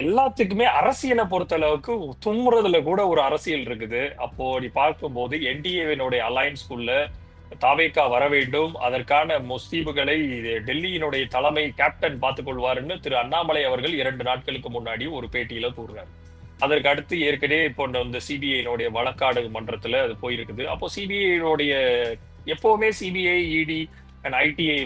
எல்லாத்துக்குமே அரசியல பொறுத்த அளவுக்கு தும்முறதுல கூட ஒரு அரசியல் இருக்குது. அப்போ நீ பார்க்கும்போது என்டிஏவினுடைய அலையன்ஸ்க்குள்ள தாவேகா வர வேண்டும். அதற்கான முஸ்தீபுகளை டெல்லியினுடைய தலைமை கேப்டன் பார்த்துக் கொள்வார்ன்னு திரு அண்ணாமலை அவர்கள் 2 நாட்களுக்கு முன்னாடி ஒரு பேட்டியில கூறுறாரு. அதற்கு அடுத்து ஏற்கனவே இப்போ இந்த சிபிஐனுடைய வழக்காடு மன்றத்துல அது போயிருக்குது. அப்போ சிபிஐனுடைய எப்பவுமே சிபிஐ, இடி அண்ட் ஐடிஐ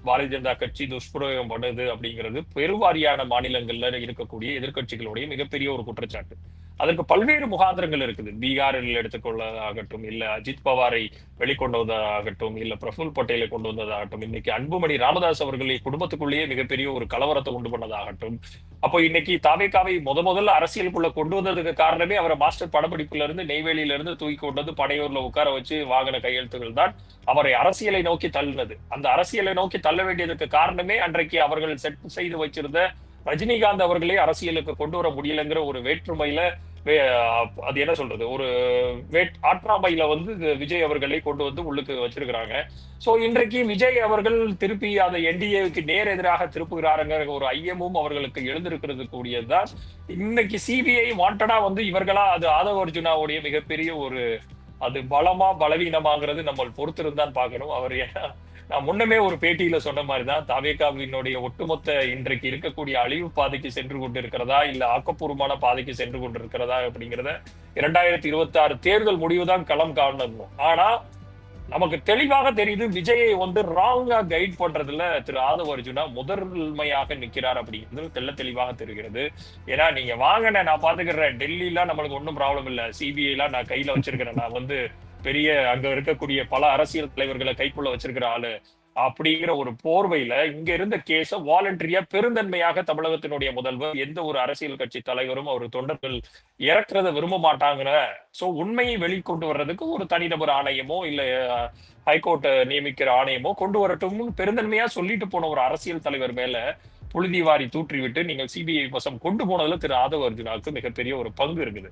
பாரதிய ஜனதா கட்சி துஷ்பிரயோகம் பண்ணுது அப்படிங்கிறது பெருவாரியான மாநிலங்கள்ல இருக்கக்கூடிய எதிர்க்கட்சிகளுடைய மிகப்பெரிய ஒரு குற்றச்சாட்டு. அதற்கு பல்வேறு முகாந்திரங்கள் இருக்குது. பீகாரில் எடுத்துக்கொள்ளதாகட்டும், இல்ல அஜித் பவாரை வெளிக்கொண்டு வந்ததாகட்டும், இல்ல பிரஃபுல் பட்டேலை கொண்டு வந்ததாகட்டும், இன்னைக்கு அன்புமணி ராமதாஸ் அவர்களை குடும்பத்துக்குள்ளேயே மிகப்பெரிய ஒரு கலவரத்தை உண்டு பண்ணதாகட்டும். அப்போ இன்னைக்கு தாவேகாவை முதல்ல அரசியலுக்குள்ள கொண்டு வந்ததுக்கு காரணமே அவரை மாஸ்டர் படப்பிடிப்புல இருந்து நெய்வேலியில இருந்து தூக்கி கொண்டு வந்து பனையூர்ல உட்கார வச்சு வாங்கின கையெழுத்துகள் தான் அவரை அரசியலை நோக்கி தள்ளினது. அந்த அரசியலை நோக்கி தள்ள வேண்டியதற்கு காரணமே அன்றைக்கு அவர்கள் செட் செய்து வச்சிருந்த ரஜினிகாந்த் அவர்களே அரசியலுக்கு கொண்டு வர முடியலங்கிற ஒரு வேற்றுமையில அது என்ன சொல்றது, ஒரு ஆற்றாமையில விஜய் அவர்களை கொண்டு வந்து உள்ளுக்கு வச்சிருக்கிறாங்க. சோ இன்றைக்கு விஜய் அவர்கள் திருப்பி அதை என்டிஏவுக்கு நேர் எதிராக திருப்புகிறாருங்கிற ஒரு ஐயமும் அவர்களுக்கு எழுந்திருக்கிறது கூடியதுதான். இன்னைக்கு சிபிஐ வாண்டடா இவர்களா அது ஆதவ அர்ஜுனாவுடைய மிகப்பெரிய ஒரு அது பலமா பலவீனமாங்கிறது நம்ம பொறுத்திருந்தான் பார்க்கணும். அவர் நான் முன்னமே ஒரு பேட்டியில சொன்ன மாதிரிதான் தாவேகாவினுடைய ஒட்டுமொத்த இன்றைக்கு இருக்கக்கூடிய அழிவு பாதைக்கு சென்று கொண்டிருக்கிறதா இல்ல ஆக்கப்பூர்வமான பாதைக்கு சென்று கொண்டிருக்கிறதா அப்படிங்கிறத 2026 தேர்தல் முடிவுதான் களம் காணணும். ஆனா நமக்கு தெளிவாக தெரியுது விஜயை ராங்கா கைட் பண்றதுல திரு ஆதவ அர்ஜுனா முதன்மையாக நிக்கிறார் அப்படிங்கிறது தெளிவாக தெரிகிறது. ஏன்னா நீங்க வாங்கின நான் பாத்துக்கிறேன், டெல்லியில நம்மளுக்கு ஒன்றும் ப்ராப்ளம் இல்ல, சிபிஐ எல்லாம் நான் கையில வச்சிருக்கிறேன், நான் பெரிய அங்க இருக்கக்கூடிய பல அரசியல் தலைவர்களை கைக்குள்ள வச்சிருக்கிற ஆளு அப்படிங்கிற ஒரு போர்வையில இங்க இருந்த கேஸ வாலண்டரியா பெருந்தன்மையாக தமிழகத்தினுடைய முதல்வர் எந்த ஒரு அரசியல் கட்சி தலைவரும் அவர் தொண்டர்கள் இறக்குறத விரும்ப மாட்டாங்க. சோ உண்மையை வெளிக்கொண்டு வர்றதுக்கு ஒரு தனிநபர் ஆணையமோ இல்ல ஹைகோர்ட் நியமிக்கிற ஆணையமோ கொண்டு வரட்டும் பெருந்தன்மையா சொல்லிட்டு போன ஒரு அரசியல் தலைவர் மேல புழுதி வாரி தூற்றி விட்டு நீங்கள் சிபிஐ வசம் கொண்டு போனதுல திரு ஆதவ அர்ஜுனாவுக்கு மிகப்பெரிய ஒரு பங்கு இருக்குது.